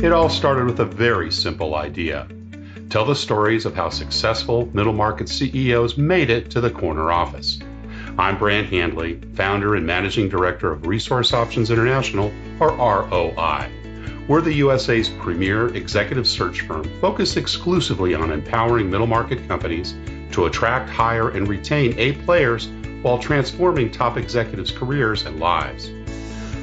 It all started with a very simple idea. Tell the stories of how successful middle market CEOs made it to the corner office. I'm Brant Handley, founder and managing director of Resource Options International, or ROI. We're the USA's premier executive search firm focused exclusively on empowering middle market companies to attract, hire, and retain A players while transforming top executives' careers and lives.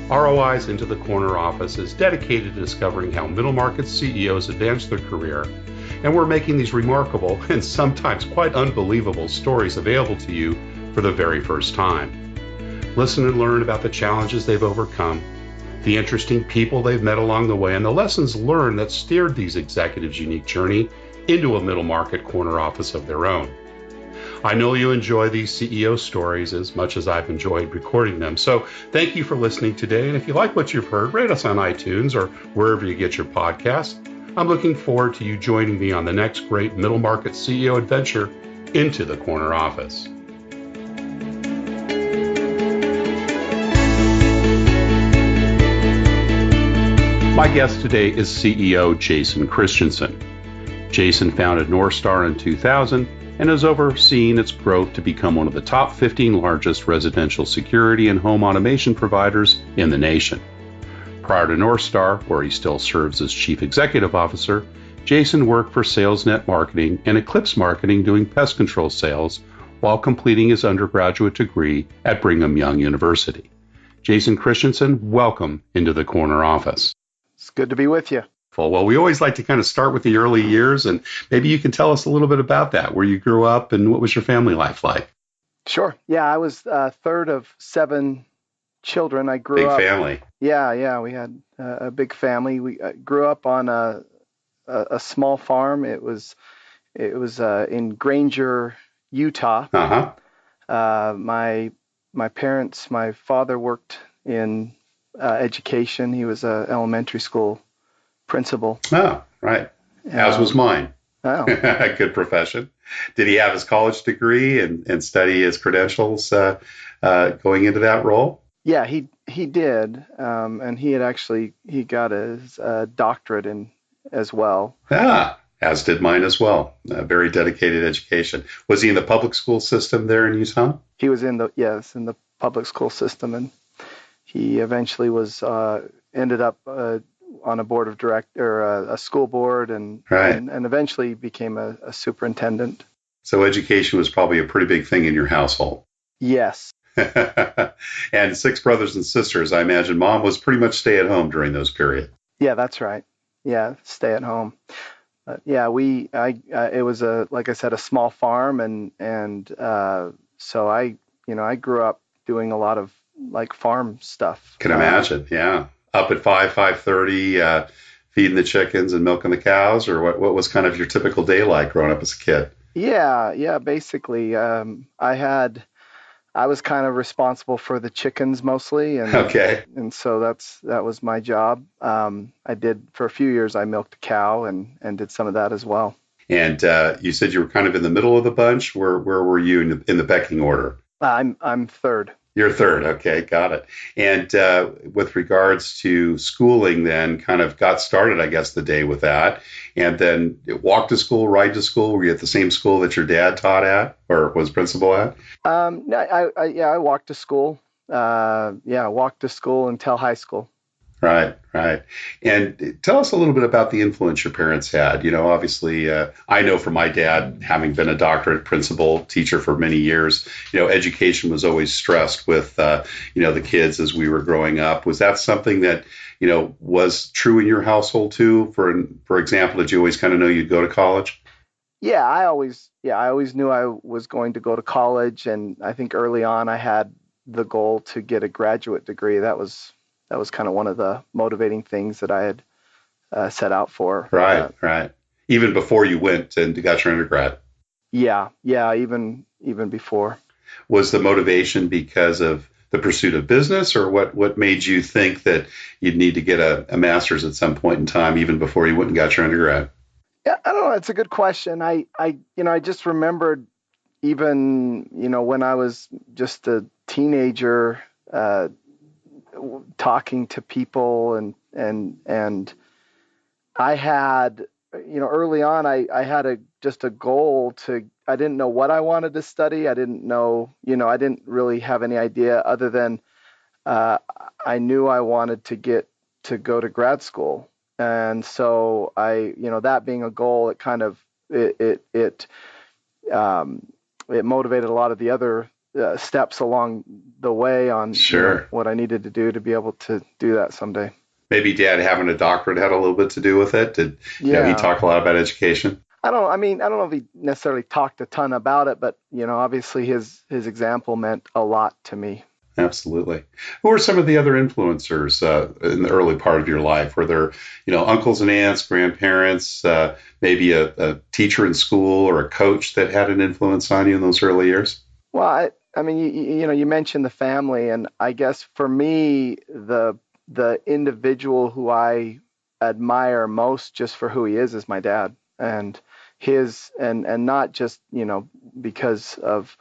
ROI's Into the Corner office is dedicated to discovering how middle market CEOs advance their career, and we're making these remarkable and sometimes quite unbelievable stories available to you for the very first time. Listen and learn about the challenges they've overcome, the interesting people they've met along the way, and the lessons learned that steered these executives' unique journey into a middle market corner office of their own. I know you enjoy these CEO stories as much as I've enjoyed recording them. So thank you for listening today. And if you like what you've heard, rate us on iTunes or wherever you get your podcasts. I'm looking forward to you joining me on the next great middle market CEO adventure into the corner office. My guest today is CEO Jason Christensen. Jason founded NorthStar in 2000 and has overseen its growth to become one of the top 15 largest residential security and home automation providers in the nation. Prior to NorthStar, where he still serves as Chief Executive Officer, Jason worked for SalesNet Marketing and Eclipse Marketing doing pest control sales while completing his undergraduate degree at Brigham Young University. Jason Christensen, welcome into the corner office. It's good to be with you. Well, we always like to kind of start with the early years, and maybe you can tell us a little bit about that, where you grew up and what was your family life like? Sure. Yeah, I was third of 7 children. I grew up. Big family. Yeah. We had a big family. We grew up on a small farm. It was in Granger, Utah. My parents, my father worked in education. He was an elementary school principal. Oh, right. As was mine. Oh. Good profession. Did he have his college degree and study his credentials going into that role? Yeah, he did. And he got his doctorate in as well. As did mine as well. Very dedicated education. Was he in the public school system there in Utah? He was in the public school system, and he eventually ended up on a board of a school board, and eventually became a superintendent. So education was probably a pretty big thing in your household. Yes. And 6 brothers and sisters. I imagine mom was pretty much stay at home during those periods. Yeah, that's right. Yeah, stay at home. It was like I said, a small farm, and so I grew up doing a lot of like farm stuff. Can imagine, yeah. Up at 5:30, feeding the chickens and milking the cows, or what was kind of your typical day like growing up as a kid? Yeah. Basically, I was kind of responsible for the chickens mostly, and so that was my job. I did for a few years. I milked a cow and did some of that as well. And you said you were kind of in the middle of the bunch. Where were you in the pecking order? I'm third. You're third. Okay, got it. And with regards to schooling, then kind of got started, I guess, the day with that. And then walk to school, ride to school. Were you at the same school that your dad taught at or was principal at? No, I walked to school. Walked to school until high school. Right. And tell us a little bit about the influence your parents had. You know, obviously, I know from my dad, having been a doctorate principal teacher for many years, education was always stressed with, the kids as we were growing up. Was that something that, was true in your household too? For example, did you always kind of know you'd go to college? Yeah, I always knew I was going to go to college. And I think early on I had the goal to get a graduate degree. That was kind of one of the motivating things that I had set out for. Right. Even before you went and got your undergrad. Yeah, even before. Was the motivation because of the pursuit of business, or what made you think that you'd need to get a master's at some point in time, even before you went and got your undergrad? Yeah, I don't know. It's a good question. I just remembered even, when I was just a teenager, talking to people and I had, early on, I had just a goal I didn't know what I wanted to study. I didn't know, I didn't really have any idea other than uh, I knew I wanted to go to grad school. And so that being a goal, it kind of, um, it motivated a lot of the other steps along the way on, Sure. what I needed to do to be able to do that someday. Maybe Dad having a doctorate had a little bit to do with it. Did he Yeah. talked a lot about education? I don't know if he necessarily talked a ton about it, but obviously his example meant a lot to me. Absolutely. Who are some of the other influencers in the early part of your life? Were there, uncles and aunts, grandparents, maybe a teacher in school or a coach that had an influence on you in those early years? Well, I mean, you mentioned the family, and I guess for me, the individual who I admire most just for who he is my dad, and and not just because of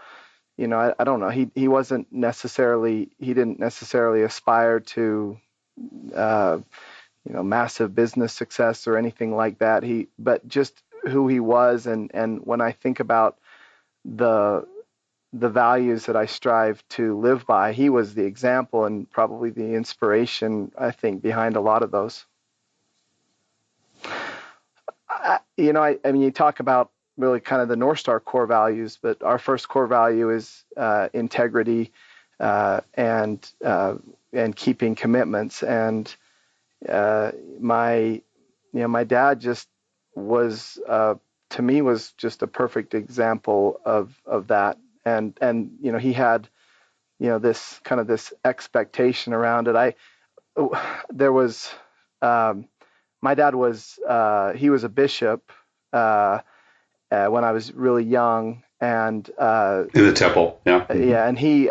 I don't know, he didn't necessarily aspire to uh, massive business success or anything like that. But just who he was, and when I think about the the values that I strive to live by, he was the example and probably the inspiration, I think, behind a lot of those. I mean, you talk about really kind of the NorthStar core values, but our first core value is integrity uh, and uh, and keeping commitments. And my my dad just was to me was just a perfect example of that. And he had this expectation around it. There was my dad was he was a bishop when I was really young, and In the temple, yeah. yeah, and he.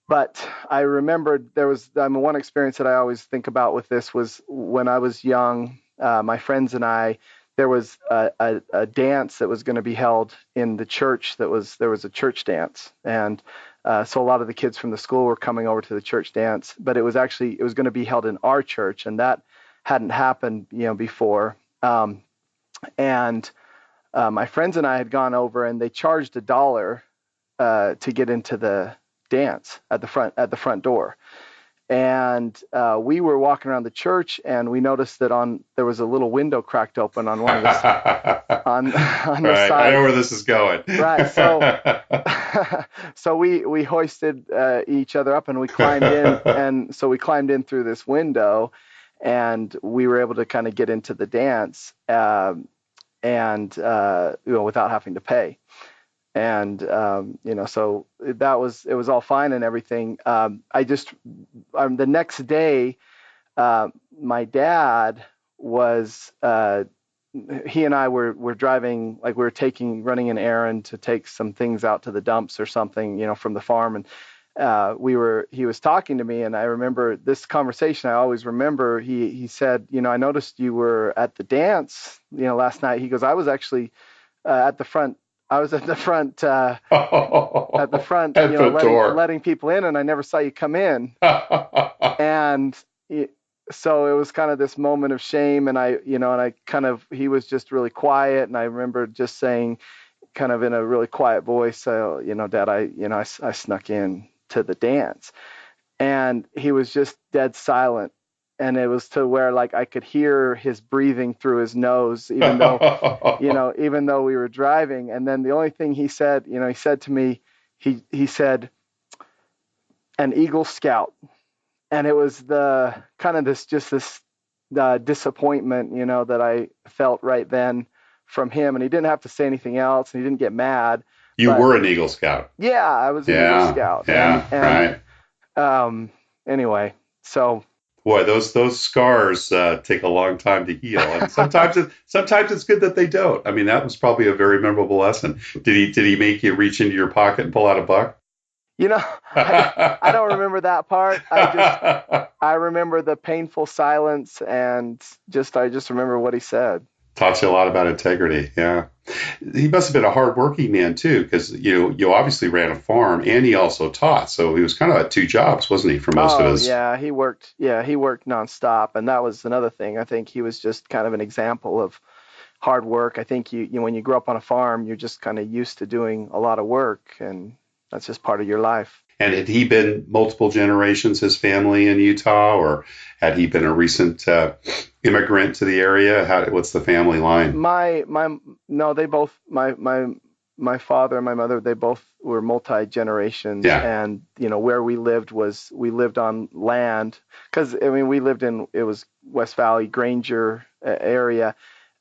But I remembered there was one experience that I always think about with this was when I was young. My friends and I, there was a dance that was going to be held in the church. There was a church dance, and so a lot of the kids from the school were coming over to the church dance. But it was going to be held in our church, and that hadn't happened before. And my friends and I had gone over, and they charged $1 to get into the dance at the front door. And we were walking around the church, and we noticed that there was a little window cracked open on one of the on the Right, side. I know where this is going. Right. So we hoisted each other up, and we climbed in, and so we climbed in through this window, and we were able to kind of get into the dance, and without having to pay. And so it was all fine and everything. The next day, my dad was he and I were driving, like we were running an errand to take some things out to the dumps or something, from the farm, and he was talking to me, and I remember this conversation. I always remember he said, I noticed you were at the dance, last night. He goes, I was actually at the front. I was at the front, at the front, At the door. letting people in, and I never saw you come in. And so it was kind of this moment of shame, and he was just really quiet, and I remember just saying, kind of in a really quiet voice, Dad, I snuck in to the dance, and he was just dead silent. And it was to where like I could hear his breathing through his nose, even though we were driving. And then the only thing he said, he said to me, he said, an Eagle Scout. And it was the kind of this disappointment, that I felt right then from him. And he didn't have to say anything else, and he didn't get mad. You were an Eagle Scout. Yeah, I was an Eagle Scout. Yeah, and right. Anyway, so. Boy, those scars take a long time to heal, and sometimes it's good that they don't. I mean, that was probably a very memorable lesson. Did he make you reach into your pocket and pull out a buck? I don't remember that part. I remember the painful silence, and I just remember what he said. Taught you a lot about integrity. Yeah. He must have been a hardworking man too, because you obviously ran a farm and he also taught. So he was kind of at two jobs, wasn't he, for most of Oh his. yeah, he worked. Yeah, he worked nonstop, and that was another thing. I think he was just kind of an example of hard work. I think when you grow up on a farm, you're just kind of used to doing a lot of work, and that's just part of your life. And had he been multiple generations, his family in Utah, or had he been a recent immigrant to the area? What's the family line? My no, they both my father and my mother, they both were multi generations, Yeah. and where we lived on land, because I mean we lived in, it was West Valley Granger area,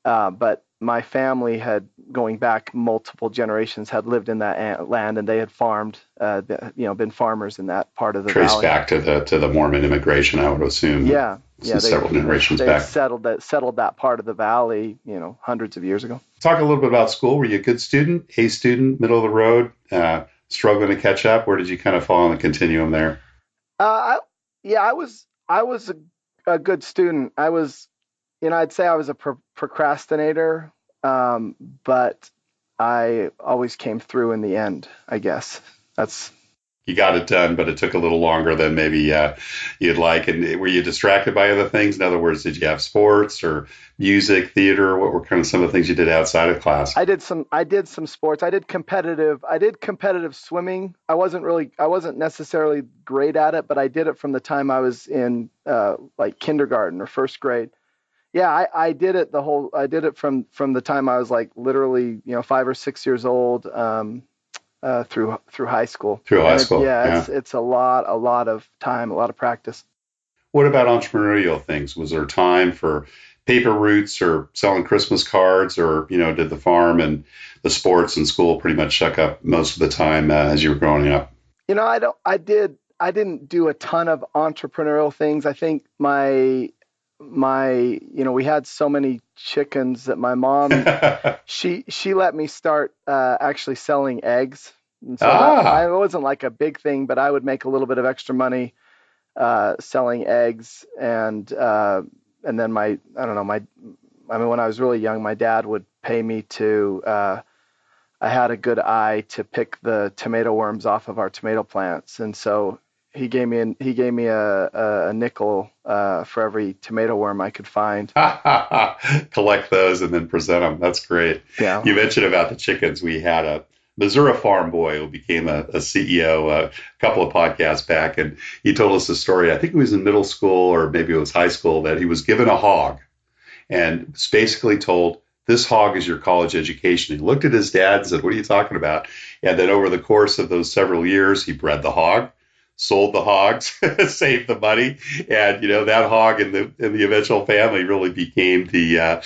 but my family had, going back multiple generations, had lived in that land, and they had farmed, been farmers in that part of the Traced valley. back to the Mormon immigration, I would assume. Yeah, yeah, Several generations they had back. settled that part of the valley, hundreds of years ago. Talk a little bit about school. Were you a good student, A student, middle of the road, struggling to catch up? Where did you kind of fall on the continuum there? Uh, I, yeah, I was a good student. I'd say I was a procrastinator, but I always came through in the end, I guess. That's You got it done, but it took a little longer than maybe you'd like. And were you distracted by other things? In other words, did you have sports or music, theater? What were kind of some of the things you did outside of class? I did some sports. I did competitive swimming. I wasn't necessarily great at it, but I did it from the time I was in like kindergarten or first grade. Yeah, I did it from the time I was like literally, 5 or 6 years old, through high school. Through high And it, school, yeah, yeah. it's a lot of time, a lot of practice. What about entrepreneurial things? Was there time for paper routes or selling Christmas cards, or did the farm and the sports and school pretty much suck up most of the time as you were growing up? I didn't do a ton of entrepreneurial things. I think we had so many chickens that my mom, she let me start actually selling eggs. And so that I Ah, it wasn't like a big thing, but I would make a little bit of extra money selling eggs, and then I don't know, I mean, when I was really young, my dad would pay me to, I had a good eye to pick the tomato worms off of our tomato plants, and so he gave me a nickel for every tomato worm I could find. collect those and then present them. That's great. Yeah. You mentioned about the chickens. We had a Missouri farm boy who became a CEO a couple of podcasts back, and he told us a story. I think it was in middle school or maybe it was high school, that he was given a hog and was basically told, "This hog is your college education." He looked at his dad and said, "What are you talking about?" And then over the course of those several years, he bred the hog, sold the hogs, saved the money, and that hog in the eventual family really became the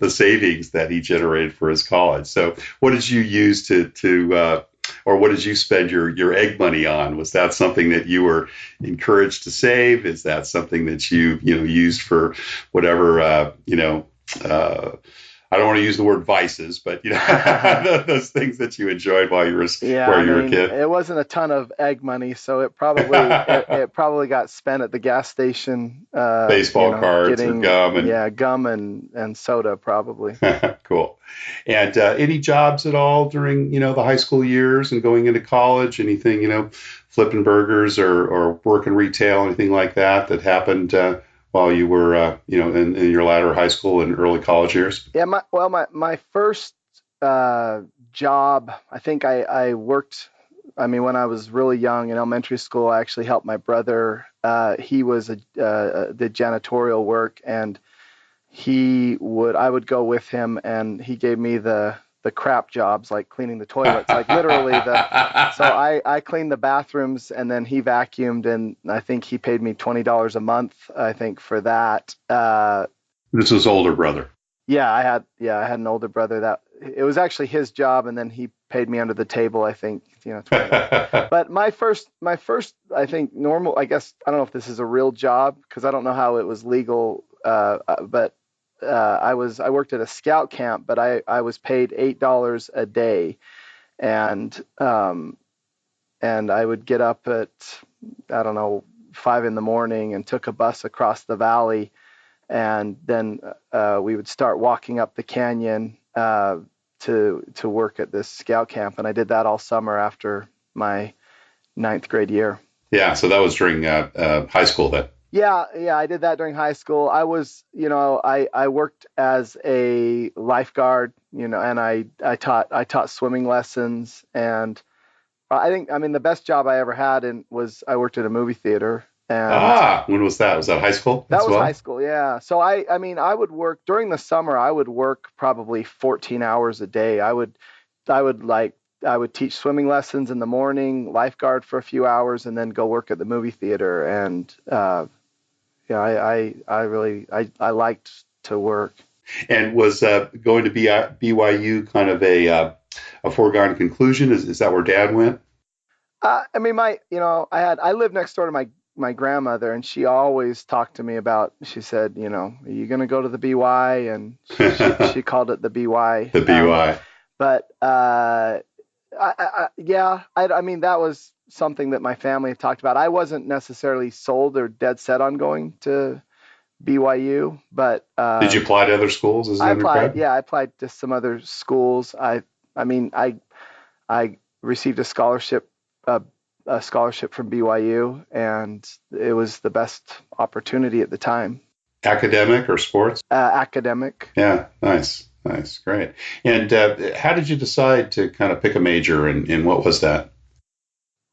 savings that he generated for his college. So, what did you use to or what did you spend your egg money on? Was that something that you were encouraged to save? Is that something that you used for whatever uh, I don't want to use the word vices, but those things that you enjoyed Yeah, while I you were a mean, kid? it wasn't a ton of egg money, so it probably got spent at the gas station, Baseball cards or getting, gum and yeah, gum and soda probably. cool. And any jobs at all during the high school years and going into college? Anything flipping burgers or working retail, anything like that happened while you were in your latter high school and early college years? Yeah, my first job, I think I worked. I mean, when I was really young in elementary school, I actually helped my brother. He was did janitorial work, and I would go with him, and he gave me the crap jobs, like cleaning the toilets, like literally so I cleaned the bathrooms, and then he vacuumed, and I think he paid me $20 a month, I think, for that. This was older brother. Yeah, I had an older brother that it was actually his job, and then he paid me under the table, I think, $20. But my first, I think, normal, I guess, I don't know if this is a real job because I don't know how it was legal, but I worked at a scout camp, but I was paid $8 a day, and I would get up at, I don't know, 5 in the morning and took a bus across the valley, and then we would start walking up the canyon to work at this scout camp, and I did that all summer after my ninth grade year. Yeah, so that was during high school then. Yeah, I did that during high school. I was, I worked as a lifeguard, and I taught swimming lessons, and the best job I ever had was I worked at a movie theater. And when was that? Was that high school that as was well? high school, yeah. So I would work during the summer. I would work probably 14 hours a day. I would teach swimming lessons in the morning, lifeguard for a few hours, and then go work at the movie theater. And I liked to work. And was going to be BYU kind of a foregone conclusion? Is that where Dad went? I lived next door to my grandmother, and she always talked to me about. She said, are you going to go to the BY? And she called it the BY. The BY. But that was something that my family had talked about. I wasn't necessarily sold or dead set on going to BYU, but did you apply to other schools as an undergrad? I applied to some other schools. I received a scholarship from BYU, and it was the best opportunity at the time. Academic or sports? Academic. Yeah, nice, great. And how did you decide to kind of pick a major, and what was that?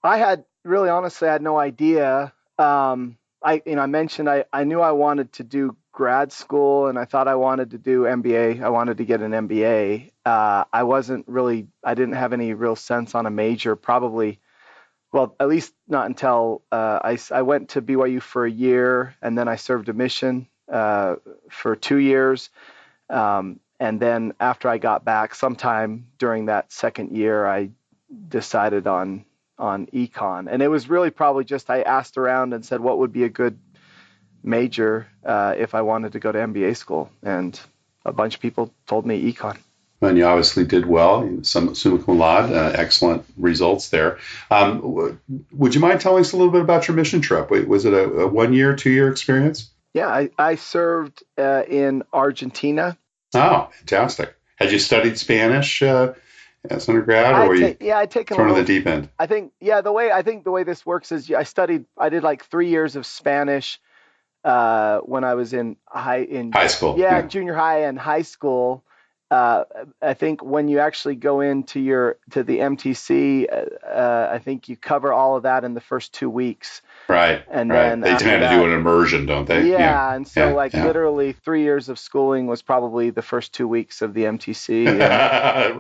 Honestly, I had no idea. I mentioned I knew I wanted to do grad school, and I thought I wanted to do MBA. I wanted to get an MBA. I didn't have any real sense on a major, probably. Well, at least not until I went to BYU for a year, and then I served a mission for 2 years. And then after I got back, sometime during that second year, I decided on econ. And it was really probably just I asked around and said what would be a good major if I wanted to go to MBA school. And a bunch of people told me econ. And you obviously did well, some summa cum laude, excellent results there. Would you mind telling us a little bit about your mission trip? Was it a 1 year, 2 year experience? Yeah, I served in Argentina. Oh, fantastic. Had you studied Spanish as undergrad, or were you thrown in the deep end? I think the way this works is I did like 3 years of Spanish when I was in high school. Yeah, junior high and high school. I think when you actually go into the MTC, I think you cover all of that in the first 2 weeks. Right. And right. then they tend to do an immersion, don't they? Yeah. And so literally 3 years of schooling was probably the first 2 weeks of the MTC.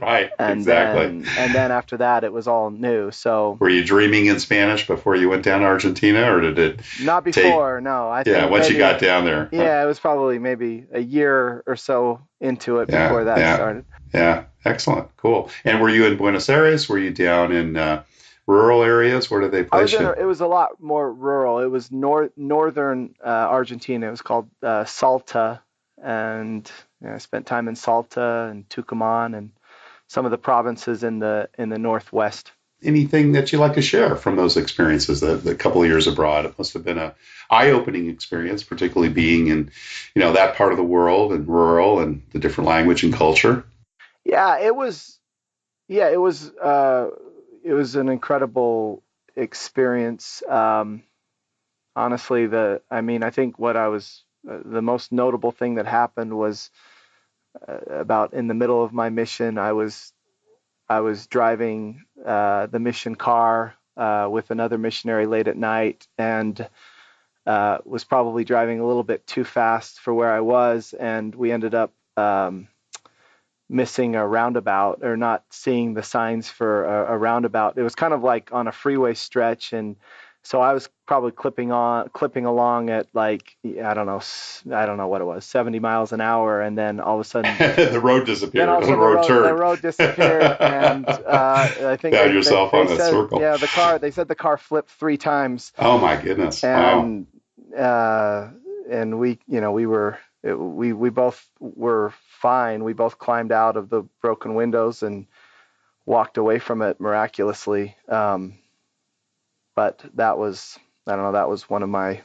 Right. Exactly. And then after that, it was all new. So were you dreaming in Spanish before you went down to Argentina, or did it? Not before. No. I think once you got down there. Yeah, it was probably maybe a year or so into it before that started. Yeah. Excellent. Cool. And were you in Buenos Aires? Were you down in rural areas? Where did they place you? It was a lot more rural. It was northern Argentina. It was called Salta, and I spent time in Salta and Tucumán and some of the provinces in the northwest. Anything that you'd like to share from those experiences, the couple of years abroad? It must have been an eye-opening experience, particularly being in that part of the world and rural and the different language and culture. Yeah, it was an incredible experience. Honestly, I think what the most notable thing that happened was about in the middle of my mission. I was driving the mission car with another missionary late at night, and was probably driving a little bit too fast for where I was, and we ended up missing a roundabout, or not seeing the signs for a roundabout. It was kind of like on a freeway stretch, and so I was probably clipping along at like, I don't know what it was, 70 miles an hour, and then all of a sudden the road disappeared. The road disappeared, and I think found yourself on a circle. Yeah, they said the car flipped 3 times. Oh my goodness! And and we both were fine. We both climbed out of the broken windows and walked away from it miraculously. But that was one of my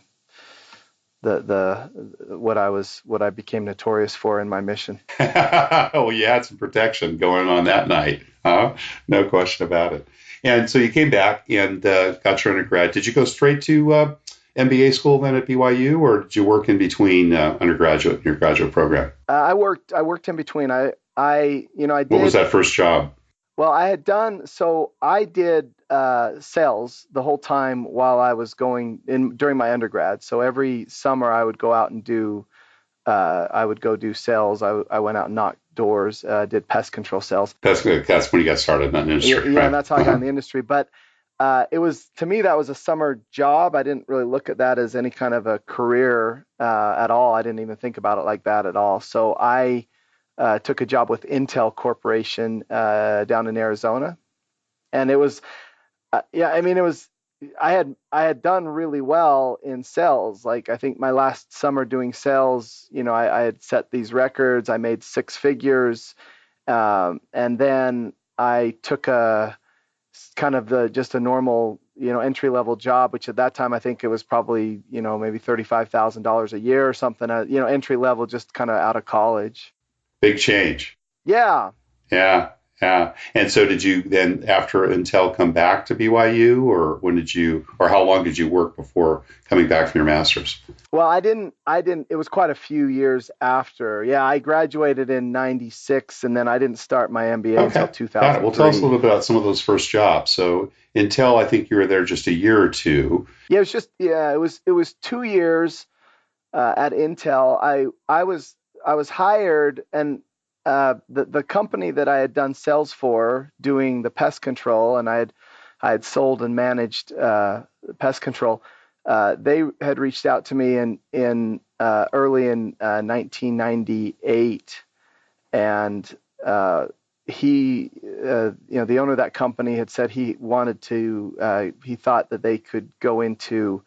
what I became notorious for in my mission. Oh, you had some protection going on that night, huh? No question about it. And so you came back and got your undergrad. Did you go straight to MBA school then at BYU, or did you work in between undergraduate and your graduate program? I worked in between. I did. What was that first job? Well, I did sales the whole time while I was going in during my undergrad. So every summer I would go out and I would go do sales. I went out and knocked doors, did pest control sales. That's good. That's when you got started in that industry. Yeah, right? and that's how I got in the industry. But to me, that was a summer job. I didn't really look at that as any kind of a career at all. I didn't even think about it like that at all. So I took a job with Intel Corporation down in Arizona, and it was, it was. I had done really well in sales. Like I think my last summer doing sales, I had set these records. I made six figures, and then I took a kind of just a normal, entry level job, which at that time I think it was probably, maybe $35,000 a year or something. Entry level, just kind of out of college. Big change. Yeah. Yeah. Yeah. And so did you then, after Intel, come back to BYU, or or how long did you work before coming back from your master's? Well, I didn't, it was quite a few years after. Yeah. I graduated in 96, and then I didn't start my MBA until 2003. Well, tell us a little bit about some of those first jobs. So Intel, I think you were there just a year or two. Yeah. It was 2 years at Intel. I was hired, and the company that I had done sales for, doing the pest control, and I had sold and managed pest control. They had reached out to me in early in 1998, and the owner of that company had said he thought that they could go into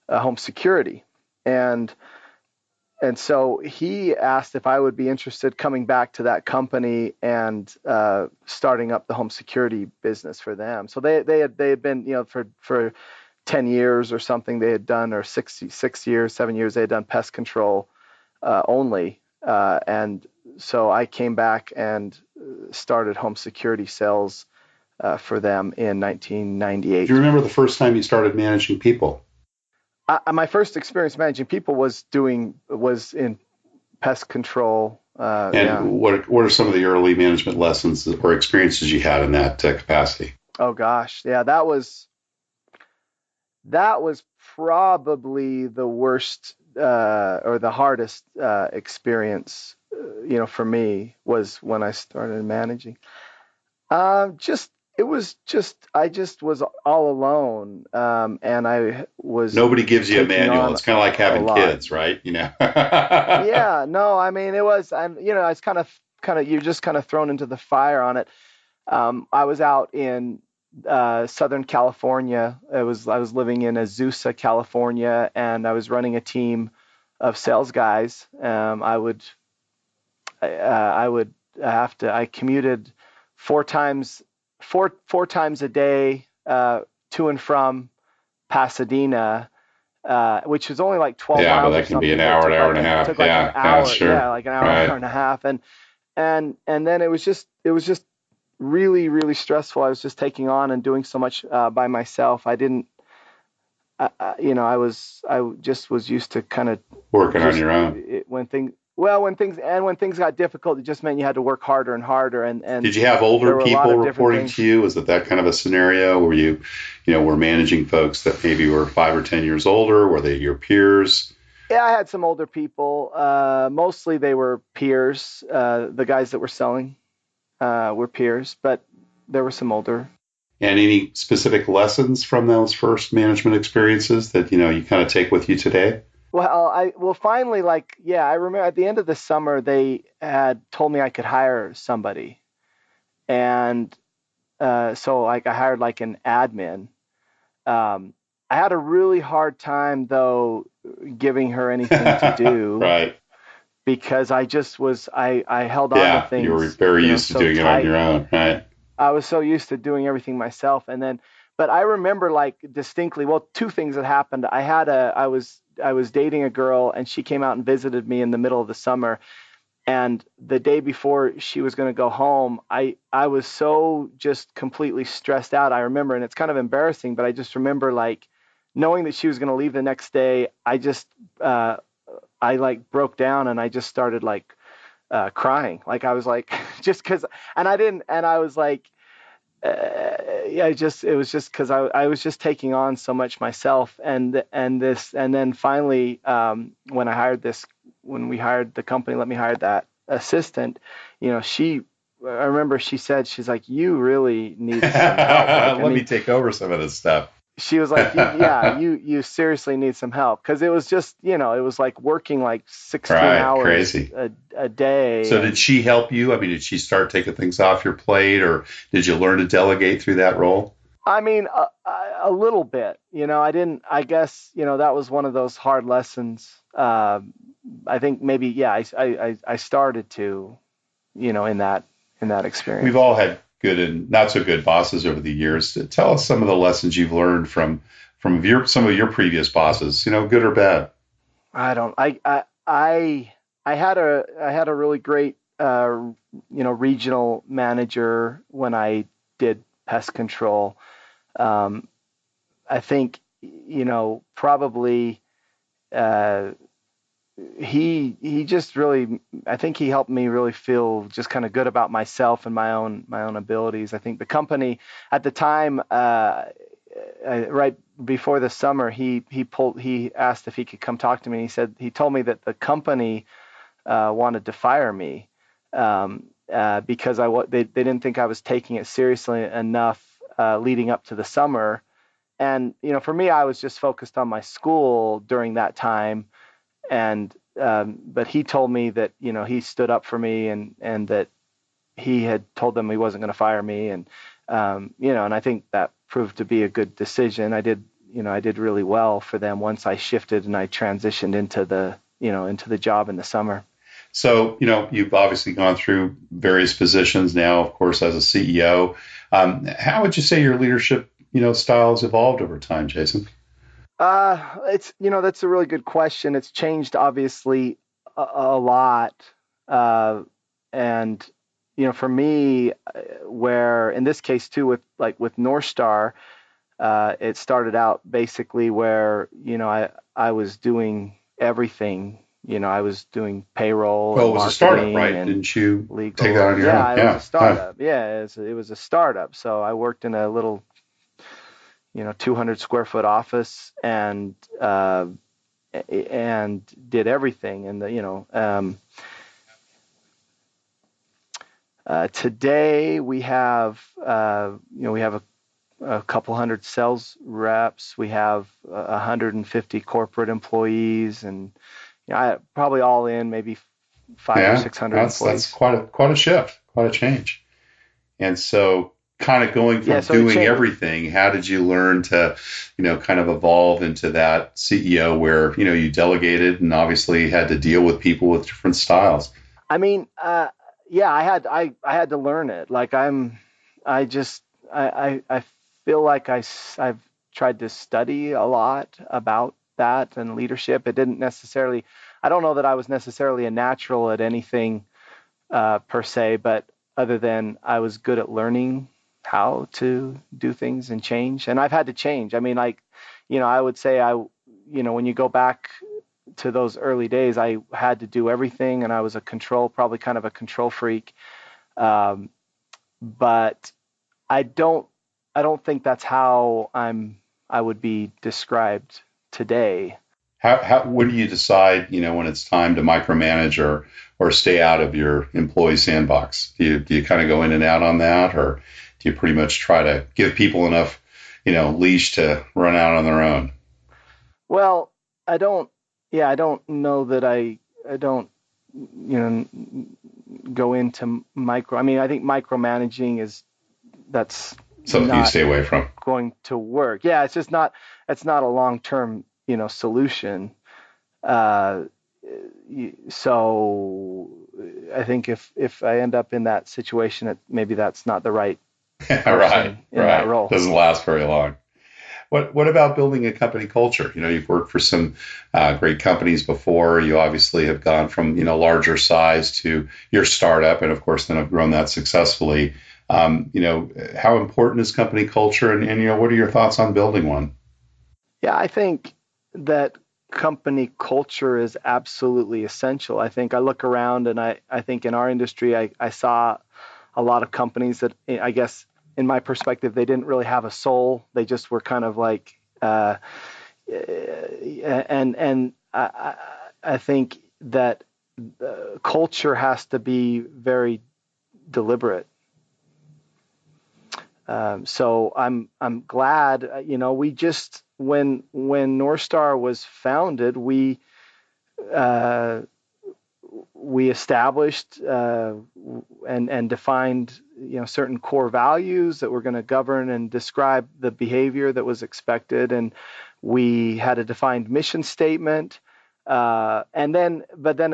home security, and so he asked if I would be interested coming back to that company and starting up the home security business for them. So they had been, for 10 years or something they had done, or 7 years they had done pest control only. And so I came back and started home security sales for them in 1998. Do you remember the first time you started managing people? My first experience managing people was in pest control. What are some of the early management lessons or experiences you had in that capacity? Oh gosh, yeah, that was probably the worst or the hardest experience, for me, was when I started managing. I just was all alone, and I was. Nobody gives you a manual. It's kind of like having kids, right? Yeah, no, I mean it was, and it's kind of you're just kind of thrown into the fire on it. I was out in Southern California. I was living in Azusa, California, and I was running a team of sales guys. I commuted four times a day to and from Pasadena, which is only like 12 miles. Yeah, but that can be an hour and a half. It took like an hour, sure. Yeah, like an hour, hour and a half, and then it was just really, really stressful. I was just taking on and doing so much by myself. I just was used to kind of working on your own. When things got difficult, it just meant you had to work harder and harder. And did you have older people reporting to you? Was it that kind of a scenario where you were managing folks that maybe were 5 or 10 years older? Were they your peers? Yeah, I had some older people. Mostly they were peers. The guys that were selling were peers, but there were some older. And any specific lessons from those first management experiences that you kind of take with you today? Well, finally, I remember at the end of the summer, they had told me I could hire somebody. And so I hired an admin. I had a really hard time, though, giving her anything to do. Right. Because I held on to things. You were very used to doing it on your own, right? I was so used to doing everything myself. But I remember distinctly, two things that happened. I I was dating a girl, and she came out and visited me in the middle of the summer. And the day before she was going to go home, I was so just completely stressed out. I remember, and it's kind of embarrassing, but I just remember like knowing that she was going to leave the next day. I like broke down, and I just started like crying. Like I was like, just because, and I didn't, and I was like, yeah, it was just because I was just taking on so much myself, and then finally, when we hired the company, let me hire that assistant, I remember she said, she's like, you really need some help. Like, Let me take over some of this stuff. She was like, you seriously need some help. Cause it was just, it was like working like 16 hours crazy. a day. So did she help you? I mean, did she start taking things off your plate, or did you learn to delegate through that role? I mean, a little bit, I guess, that was one of those hard lessons. I think maybe, yeah, I started to, in that experience. We've all had good and not so good bosses over the years. Tell us some of the lessons you've learned from some of your previous bosses, good or bad. I had a really great regional manager when I did pest control. I think probably he just really, I think he helped me really feel just kind of good about myself and my own abilities. I think the company at the time, right before the summer, he asked if he could come talk to me. He told me that the company wanted to fire me because they didn't think I was taking it seriously enough leading up to the summer. And for me, I was just focused on my school during that time. And but he told me that he stood up for me, and that he had told them he wasn't going to fire me, and and I think that proved to be a good decision. I did really well for them once I shifted and I transitioned into the job in the summer. So you've obviously gone through various positions now, of course, as a CEO. How would you say your leadership style has evolved over time, Jason? That's a really good question. It's changed obviously a lot. And, for me, where in this case too, with NorthStar, it started out basically where, I was doing everything. I was doing payroll. Well, it was a startup, right? Didn't you legal. Take that on your own? It was a startup. Yeah, it was a startup. So I worked in a little 200 square foot office and did everything. And today we have a couple hundred sales reps. We have 150 corporate employees, and probably all in maybe 500 or 600 employees. That's quite a shift, quite a change. And so, kind of going from doing everything, how did you learn to, kind of evolve into that CEO where, you delegated and obviously had to deal with people with different styles? I mean, I had to learn it. Like I feel like I've tried to study a lot about that and leadership. It didn't necessarily, I don't know that I was necessarily a natural at anything per se, but other than I was good at learning how to do things and change. And I've had to change. I mean, I would say when you go back to those early days, I had to do everything, and I was probably kind of a control freak. But I don't think that's how I would be described today. When do you decide, when it's time to micromanage or stay out of your employee sandbox? Do you kind of go in and out on that, or do you pretty much try to give people enough, leash to run out on their own? Well, I don't know that I don't, go into micro. I mean, I think micromanaging that's something you stay away from. Going to work. Yeah, it's just not. It's not a long-term, solution. So I think if I end up in that situation, maybe that's not the right person in that role. Doesn't last very long. What about building a company culture? You've worked for some great companies before. You obviously have gone from larger size to your startup, and of course then have grown that successfully. How important is company culture, and what are your thoughts on building one? Yeah, I think that company culture is absolutely essential. I think I look around and I think in our industry, I saw a lot of companies that I guess in my perspective, they didn't really have a soul. They just were kind of like, and I think that culture has to be very deliberate. So I'm glad, we just when NorthStar was founded, we established and defined certain core values that were going to govern and describe the behavior that was expected, and we had a defined mission statement. But then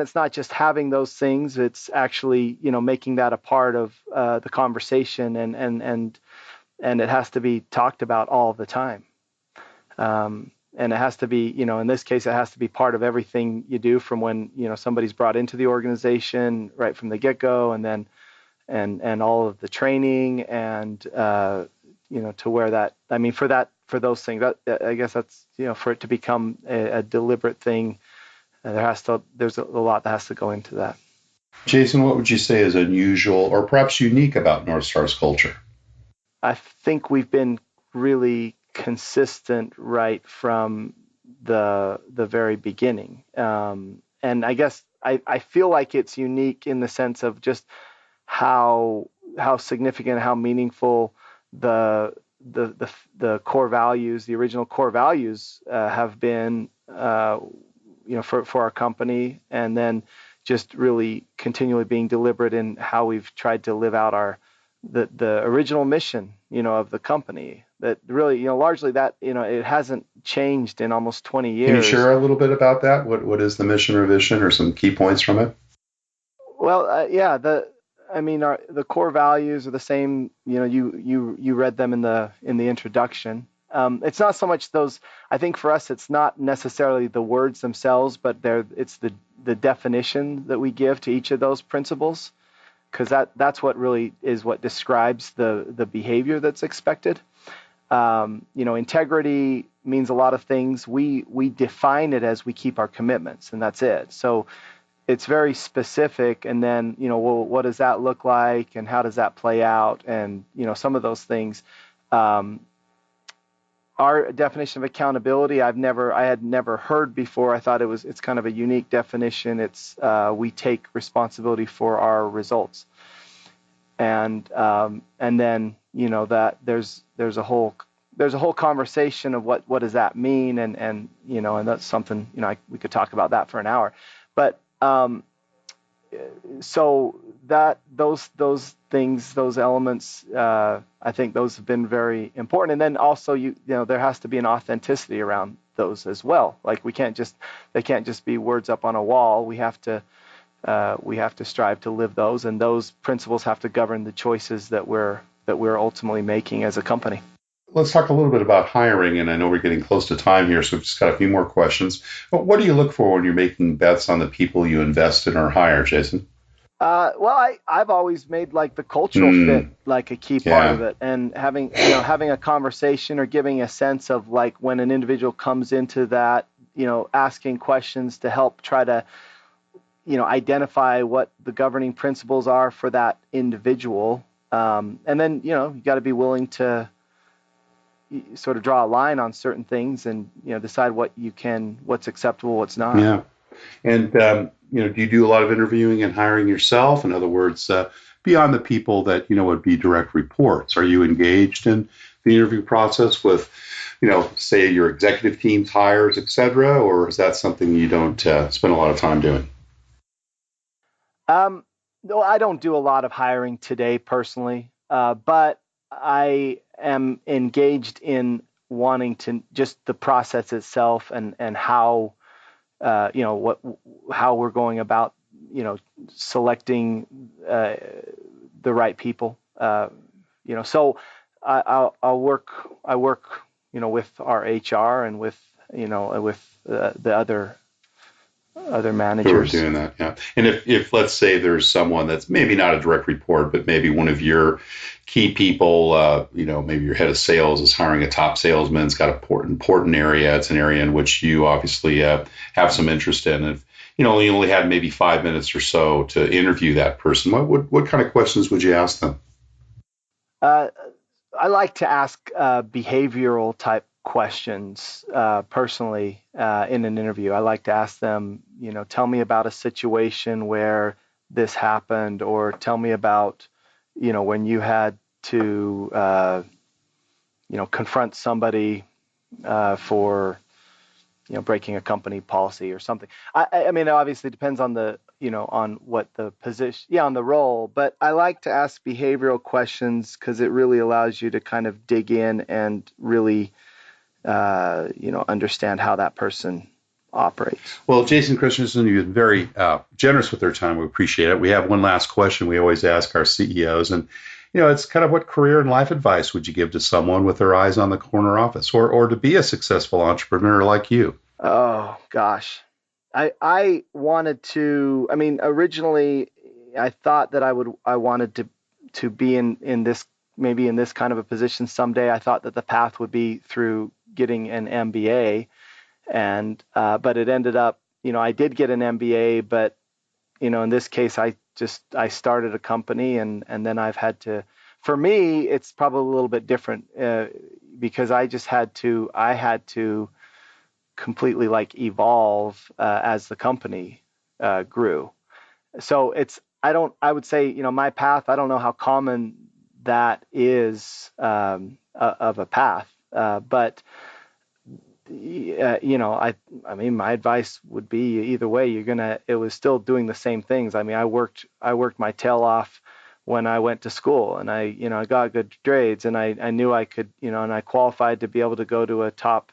it's not just having those things; it's actually making that a part of the conversation, and it has to be talked about all the time. And it has to be, in this case, it has to be part of everything you do from when, somebody's brought into the organization right from the get-go, and then, and all of the training and, to where that, for those things, I guess that's, for it to become a deliberate thing, there's a lot that has to go into that. Jason, what would you say is unusual or perhaps unique about NorthStar's culture? I think we've been really consistent right from the very beginning, and I guess I feel like it's unique in the sense of just how significant, how meaningful the core values, the original core values, have been, for our company, and then just really continually being deliberate in how we've tried to live out the original mission, of the company, that really, largely that, it hasn't changed in almost 20 years. Can you share a little bit about that? What is the mission or vision, or some key points from it? Well, yeah, the core values are the same. You read them in the introduction. It's not so much those. I think for us, it's not necessarily the words themselves, but it's the definition that we give to each of those principles, because that's what really is what describes the behavior that's expected. Integrity means a lot of things. We define it as we keep our commitments, and that's it. So it's very specific. And then, well, what does that look like, and how does that play out? And, some of those things. Our definition of accountability, I had never heard before. I thought it's kind of a unique definition. It's we take responsibility for our results, and then that there's a whole conversation of what does that mean, and that's something we could talk about that for an hour, but so that those things, those elements, I think those have been very important. And then also, there has to be an authenticity around those as well. Like they can't just be words up on a wall. We have to strive to live those, and those principles have to govern the choices that we're ultimately making as a company. Let's talk a little bit about hiring, and I know we're getting close to time here, so we've just got a few more questions. But what do you look for when you're making bets on the people you invest in or hire, Jason? Well, I've always made the cultural fit like a key part of it, and having a conversation or giving a sense of when an individual comes into that, asking questions to help try to identify what the governing principles are for that individual, and then you got to be willing to sort of draw a line on certain things, and decide what's acceptable, what's not. Yeah. And, do you do a lot of interviewing and hiring yourself? In other words, beyond the people that, would be direct reports, are you engaged in the interview process with, say your executive team's hires, et cetera, or is that something you don't spend a lot of time doing? No, I don't do a lot of hiring today personally, but I am engaged in wanting to just the process itself, and how how we're going about selecting the right people. So I work with our HR and with the other managers who are doing that. Yeah. And if let's say there's someone that's maybe not a direct report, but maybe one of your key people, maybe your head of sales is hiring a top salesman. It's got an important area. It's an area in which you obviously have some interest in. If you only had maybe 5 minutes or so to interview that person, what kind of questions would you ask them? I like to ask behavioral type questions personally in an interview. I like to ask them, tell me about a situation where this happened, or tell me about, when you had to, confront somebody for, breaking a company policy or something. I mean, it obviously depends on on what the position, on the role, but I like to ask behavioral questions because it really allows you to kind of dig in and really understand how that person operates. Well, Jason Christensen, you've been very generous with their time. We appreciate it. We have one last question we always ask our CEOs, and it's kind of what career and life advice would you give to someone with their eyes on the corner office, or to be a successful entrepreneur like you? Oh gosh, I wanted to. I mean, originally I thought that I wanted to be in this, maybe in this kind of a position someday. I thought that the path would be through getting an MBA, and but it ended up, I did get an MBA, but in this case I started a company, and then I've had to. For me, it's probably a little bit different because I had to completely evolve as the company grew. So I would say, my path, I don't know how common that is of a path, but I mean, my advice would be either way, it was still doing the same things. I mean, I worked my tail off when I went to school, and I got good grades, and I knew I could, and I qualified to be able to go to a top,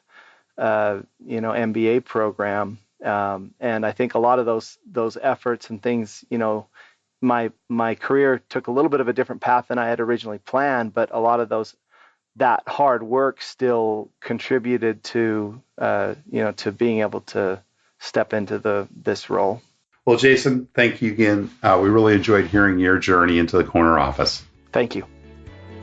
MBA program. And I think a lot of those efforts and things, my career took a little bit of a different path than I had originally planned, but a lot of that hard work still contributed to, to being able to step into this role. Well, Jason, thank you again. We really enjoyed hearing your journey into the corner office. Thank you.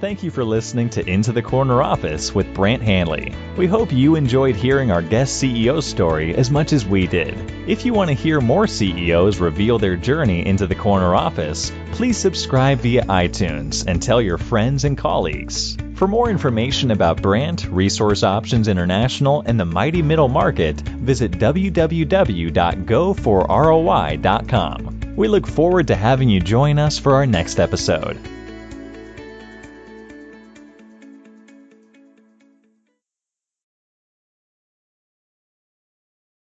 Thank you for listening to Into the Corner Office with Brant Hanley. We hope you enjoyed hearing our guest CEO story as much as we did. If you want to hear more CEOs reveal their journey into the corner office, please subscribe via iTunes and tell your friends and colleagues. For more information about Brant, Resource Options International, and the mighty middle market, visit www.goforroi.com. We look forward to having you join us for our next episode.